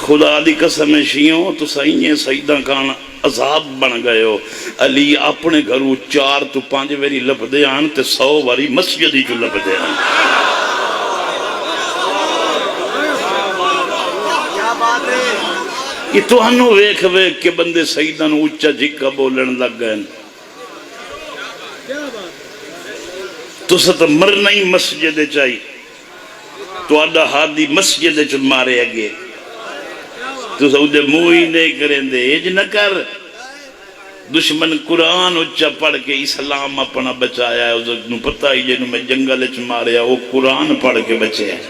خدا دی قسم شیوں تو سائیں سیدہ کان عذاب بن گئے ہو. علی اپنے گھروں 4 تو 5 واری لبدے آن تے 100 واری مسجد ہی جو لبدے آن. یہ تو ہنو ویکھ ویکھ کے بندے سیدہ نو اچھا جھکا بولن لگ گئے. تو ست مرنا ہی مسجد چاہی تو آدھا ہادی مسجد چل مارے اگے تو سعودے موئی نہیں کریں دے ایج نہ کر. دشمن قرآن اچھا پڑھ کے اسلام اپنا بچایا ہے. اس نے پتہ ہی جنہوں میں جنگل چل مارے وہ قرآن پڑھ کے بچے ہیں.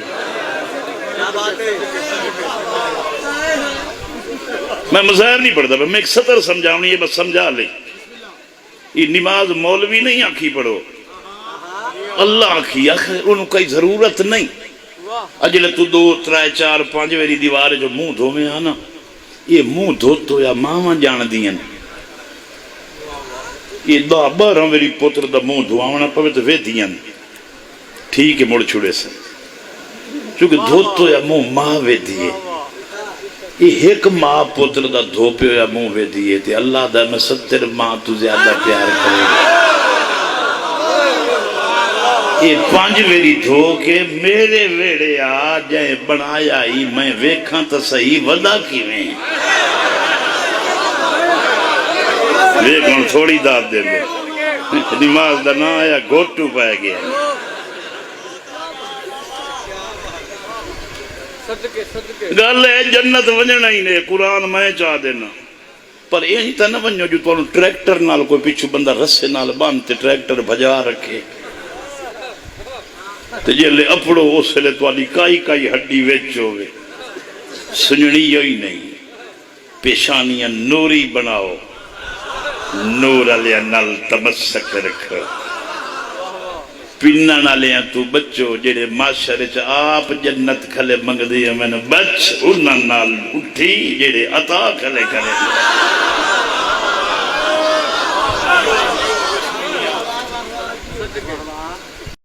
میں مظاہر نہیں پڑھتا میں ایک سطر سمجھاؤں یہ بس سمجھا لے. یہ نماز مولوی نہیں آنکھی پڑھو اللہ آنکھی انہوں کوئی ضرورت نہیں. اجلے تو 2 3 4 5 ویری دیوار جو منہ دھو میں آنا یہ منہ دھو تو یا ماما جان دیں یہ 12 ویری پوتر دا منہ دھوانا پوے تو وے دیں ٹھیک ہے مڑ چھوڑے سے چونکہ دھو تو یا منہ ماں وے دیئے. یہ ایک ماں پوتر دا دھو پہ یا منہ وے دیئے تھے اللہ دا میں 70 ماں تو زیادہ پیار کرے گا. یہ 5 ویری دھو کے میرے ویڑے آ جائے بنایا ہی میں ویکھاں تو صحیح ودا کی میں ویکھاں تھوڑی داد دے دے نماز دا نہ آیا گھوٹو پائے گیا. گل ہے جنت ونجنا ہی نہیں قرآن میں چاہ دینا پر یہ نہیں تھا نہ ونجو جو تو ٹریکٹر نال کوئی پیچھو بندہ رسے نال باندھتے ٹریکٹر بھجا رکھے تو جلے اپڑو اس لئے تو آلی کائی ہڈی ویچ ہوئے سننی ہی نہیں. پیشانیاں نوری بناؤ نور علیہ نل تمسک رکھو پینہ نالیاں تو بچو جڑے معاشرے چا آپ جنت کھلے منگ دیا میں نے بچ انہاں نال اٹھی جڑے عطا کھلے کرے